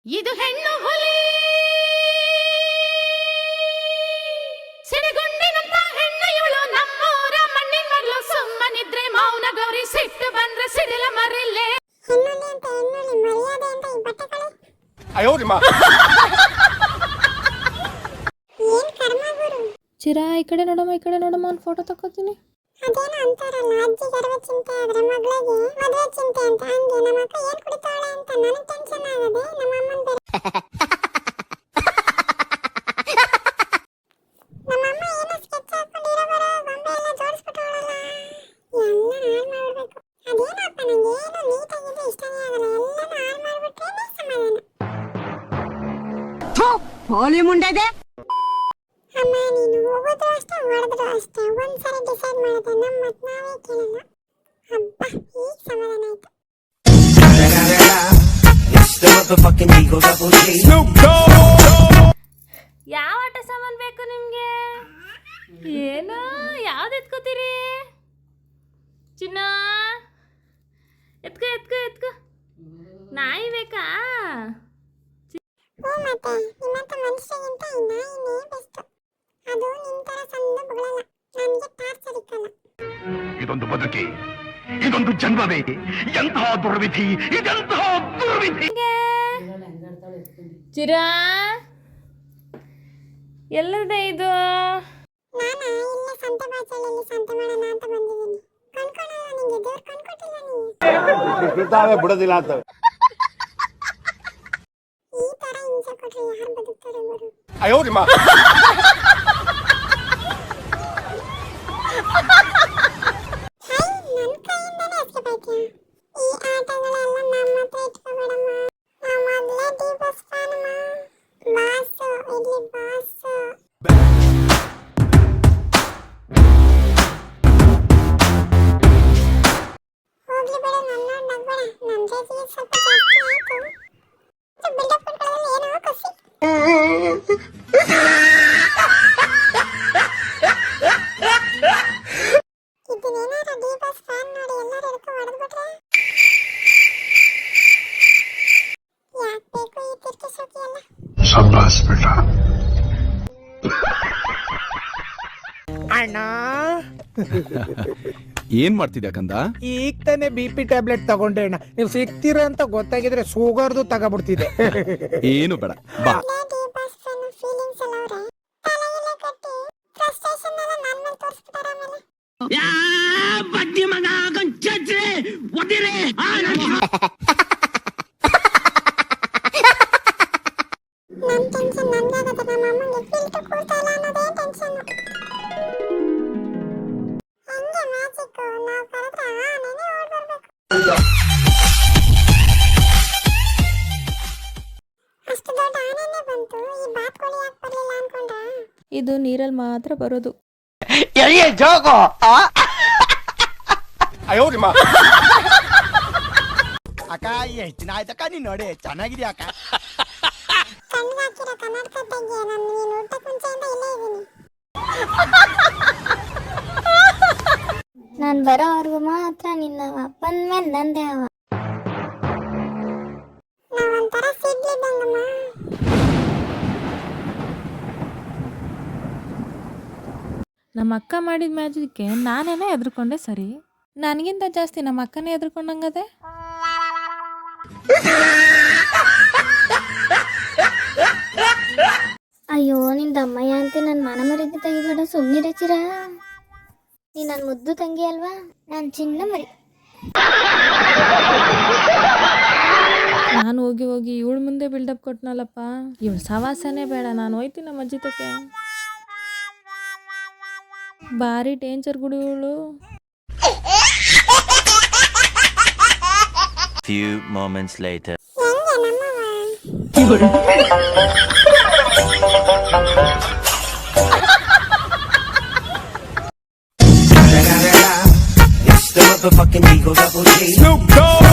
ಇದು ಹೆಣ್ಣು ಹುಲಿ ಸಿಡಿಗುಂಡಿನಂತ ಹೆಣ್ಣು ಇವಳು ನಮ್ಮೂರ ಮಣ್ಣಿನ ಮಗಳು ಸುಮ್ಮನಿದ್ರೆ ಮೌನ ಗೌರಿ ಸಿಟ್ಟು ಬಂದ್ರೆ ಸಿಡಿಲ ಮರಿಲ್ಲೇ ಹೆಣ್ಣುಲಿ ಅಂತ ಹೆಣ್ಣುಲಿ ಮರ್ಯಾದೆ ಅಂತ ಈ ಬಟ್ಟೆಗಳು ಅಯ್ಯೋ ನಿಮ್ಮ ಏನ್ ಕರ್ಮ ಗುರು. ಚಿರಾ ಈ ಕಡೆ ನೋಡಮ್ಮ ಒಂದು ಫೋಟೋ ತಕ್ಕೋತೀನಿ. ಅದೇನೋ ಅಂತಾರಲ್ಲ ಅಜ್ಜಿ ಗರ್ವ ಚಿಂತೆ ಆದ್ರೆ ಮಗಳಿಗೆ ಮದುವೆ ಚಿಂತೆ ಅಂತ. ಹಂಗೆ ನಮ್ಮ ಅಕ್ಕ ಏನ್ ಕುಡಿತಾಳೆ ಅಂತ ನನಗೆ ಟೆನ್ಷನ್ ಆಗದೆ ನಮ್ಮ ಅಮ್ಮನ ಬೇರೆ. ನಮ್ಮಮ್ಮ ಏನೋ ಸ್ಕೆಚ್ ಹಾಕೊಂಡಿರೋ ಬರೋ ಗೊಂಬೆ ಎಲ್ಲ ಜೋಡಿಸ್ಬಿಟ್ಟವಳಲ್ಲ, ಎಲ್ಲ ಹಾಳು ಮಾಡ್ಬೇಕು. ಅದೇನಪ್ಪ ನಂಗೆ ಏನು ನೀಟಾಗಿದ್ದು ಇಷ್ಟನೇ ಆಗಲ್ಲ, ಎಲ್ಲನೂ ಹಾಳು ಮಾಡ್ಬಿಟ್ರೇನೆ ಸಮಾಧಾನ. ಹೋಲಿ ಮುಂಡೆದೆ ಅಮ್ಮ ನೀನು ಹೋಗೋದು ಅಷ್ಟೇ ಹೊಡೆದ್ರು ಅಷ್ಟೇ, ಒಂದ್ಸರಿ ಡಿಸೈಡ್ ಮಾಡಿದ್ರೆ ನಮ್ಮ ಮತ್ ನಾವೇ ಕೇಳಲ್ಲ. ಹಬ್ಬ ಈಗ ಸಮಾಧಾನ ಆಯ್ತು. ಯಾವ ಆಟ ಸಾಮಾನು ಬೇಕು ನಿಮಗೆ? ಏನು ಯಾವ್ದು ಎತ್ಕೋತೀರಿ? ಚಿನ್ನ ಎತ್ಕೋ ನಾಯಿ ಬೇಕಾ? ಹ್ಞೂ ಮತ್ತೆ ನಿಮ್ಮಂತ ಮನುಷ್ಯಗಿಂತ ಈ ನಾಯಿನೇ ಬೆಸ್ಟ್. ಅದು ನಿನ್ ತರ ಸಣ್ಣ ಬಗಳಲ್ಲ, ನನಗೆ ಟಾರ್ಚರ್ ಇಕ್ಕಲ್ಲ. ಇದೊಂದು ಬದುಕಿ, ಇದೊಂದು ಜನ್ಮವೇ, ಎಂತಹ ದುರ್ವಿಧಿ, ಇದೆಂತಹ ದುರ್ವಿಧಿ. ಚಿರಾ ಎಲ್ಲದೆ ಇದು? ನಾನಾ ಇಲ್ಲೇ ಸಂತೆ ಬಾಚಲ್ಲಿ ಸಂತೆ ಮಾಡೋಣ ಅಂತ ಬಂದಿದ್ದೀನಿ. ಕಣ್ಕೊಡಲ್ಲ ನಿಂಗೆ, ದೇವ್ರು ಕಣ್ಕೊಟ್ಟಿಲ್ಲ ನೀನು. ಬಿಡೋದಿಲ್ಲ ಅಂತ ಈ ತರ ಹಿಂಸೆ ಕೊಟ್ರೆ ಯಾರು ಬದುಕ್ತಾರೆ ಗುರು. ಅಯ್ಯೋ ನಿಮ್ಮ ಹೈ ನನ್ನ ಕೈಯಿಂದನೇ ಎಸ್ಕೇಪ್ ಆಯ್ತೀಯ. ಈ ಆಟಗಳೆಲ್ಲ ನಮ್ಮ ಹತ್ರ ಇಟ್ಕೋಬೇಡಮ್ಮ, ನಾವು ಮೊದಲೇ ಡಿ ಬಾಸ್ ಫ್ಯಾನಮ್ಮ. ಬಾಸು ಇಲ್ಲಿ ಬಾಸು. ಹೋಗ್ಲಿ ಬೇಡ, ನನ್ನ ನಗ್ಬೇಡ, ನನ್ನ ರೇಜಿಗೆ ಸ್ವಲ್ಪ ಜಾಸ್ತಿ ಆಯ್ತು. ಬಿಲ್ಡಪ್ ಕೊಟ್ಕೊಳ್ಳೋದ್ರಲ್ಲಿ ಏನೋ ಖುಷಿ. ಇದನ್ನೇನಾರ ಡಿ ಬಾಸ್ ಫ್ಯಾನ್ ನೋಡಿ ಎಲ್ಲರೂ ಎಡ್ಕೊ ಹೊಡೆದ್ಬಿಟ್ರೆ ಯಾಕೆ ಬೇಕು ಈ ತಿರ್ಕಿ ಸುಖಿ ಎಲ್ಲ. ಶಬ್ಬಾಸ್ ಬೇಟ. ಅಣ್ಣ ಏನ್ ಮಾಡ್ತಿದ್ಯಾ ಕಂದ? ಈಗ ತಾನೇ BP ಟ್ಯಾಬ್ಲೆಟ್ ತಗೊಂಡೆ ಅಣ್ಣ. ನೀವು ಸಿಗ್ತೀರ ಅಂತ ಗೊತ್ತಾಗಿದ್ರೆ ಶುಗರ್ದು ತಗೊಬಿಡ್ತಿದೆ. ಏನು ಬೇಡ ಬಾ. ಡಿ ಬಾಸ್ ಫ್ಯಾನ್ ಫೀಲಿಂಗ್ಸ್ ಎಲ್ಲ ಅವರೇ ತಲೆಗೆಲ್ಲ ಕಟ್ಟಿ ಫ್ರಸ್ಟ್ರೇಷನ್ ಎಲ್ಲ ನನ್ನ ಮೇಲೆ ತೋರಿಸ್ಬಿಟ್ಟಾರೆ. ಆಮೇಲೆ ನನ್ನ ಟೆನ್ಷನ್ ನನಗೆ ಆಗುತ್ತೆ, ನಮ್ಮ ಅಮ್ಮಂಗೆ ಫಿಲ್ಟರ್ ಕೊಡ್ತಾ ಇಲ್ಲ ಅನ್ನೋದೇ ಟೆನ್ಷನ್. ಹಂಗೆ ಮ್ಯಾಜಿಕ್, ನಾವು ಕರೆದ್ರೆ ಆನೆನೇ ಓಡ್ ಬರ್ಬೇಕು. ಅಷ್ಟು ದೊಡ್ಡ ಆನೆನೇ ಬಂತು, ಈ ಬಾತ್ಕೋಳಿ ಯಾಕೆ ಬರ್ಲಿಲ್ಲ ಅನ್ಕೊಂಡ್ರ? ಇದು ನೀರಲ್ಲಿ ಮಾತ್ರ ಬರೋದು. ಅಯ್ಯೋ ನಿಮ್ಮ ಅಕ್ಕ ಎಷ್ಟು ದಿನ ಆಯ್ತಕ್ಕ ನೀನ್ ನೋಡಿ, ಚೆನ್ನಾಗಿದ್ಯಾ ಅಕ್ಕ? ಕಣ್ಣಿಗೆ ಹಾಕಿರೋ ಕನ್ನಡಕ ತೆಗಿ, ನಾನು ನೀನು ಊಟಕ್ಕೆ ಮುಂಚೆಯಿಂದ ಇಲ್ಲೇ ಇದ್ದೀನಿ. ನಾನು ಬರೋವರೆಗೂ ಮಾತ್ರ ನಿನ್ನ ಅಪ್ಪನ ಮೇಲೆ ನಂದೇ ಅವ. ನಾವೊಂಥರ ಸಿಡ್ಲಿದ್ದಂಗಮ್ಮ. ನಮ್ಮ ಅಕ್ಕ ಮಾಡಿದ ಮ್ಯಾಜಿಕ್ಗೆ ನಾನೇನೇ ಎದ್ರುಕೊಂಡೆ ಸರಿ, ನನಗಿಂತ ಜಾಸ್ತಿ ನಮ್ಮ ಅಕ್ಕನೇ ಎದ್ರುಕೊಂಡಂಗದೆ. ಅಯ್ಯೋ ನಿಂದ ಅಮ್ಮಯ್ಯ ಅಂತ ನನ್ನ ಮನ ಮರಿದ್ದು ತೆಗಿಬೇಡ, ಸುಮ್ಮನಿರ ಚಿರ. ನೀ ನನ್ನ ಮುದ್ದು ತಂಗಿ ಅಲ್ವಾ, ನಾನು ಚಿನ್ನ ಮರಿ. ನಾನು ಹೋಗಿ ಇವಳ ಮುಂದೆ ಬಿಲ್ಡಪ್ ಕೊಟ್ನಲ್ಲಪ್ಪ, ಇವಳು ಸವಾಸನೇ ಬೇಡ, ನಾನು ಹೋಯ್ತೀನಿ ನಮ್ಮ ಅಜ್ಜಿ ತಕ್ಕೆ. ಭಾರಿ ಡೇಂಜರ್ ಗುಡಿ ಇವಳು. Few moments later. ಹೆಂಗೆ ನಮ್ಮವ? It's the motherfucking Eagle Double G. Snoop Dogg.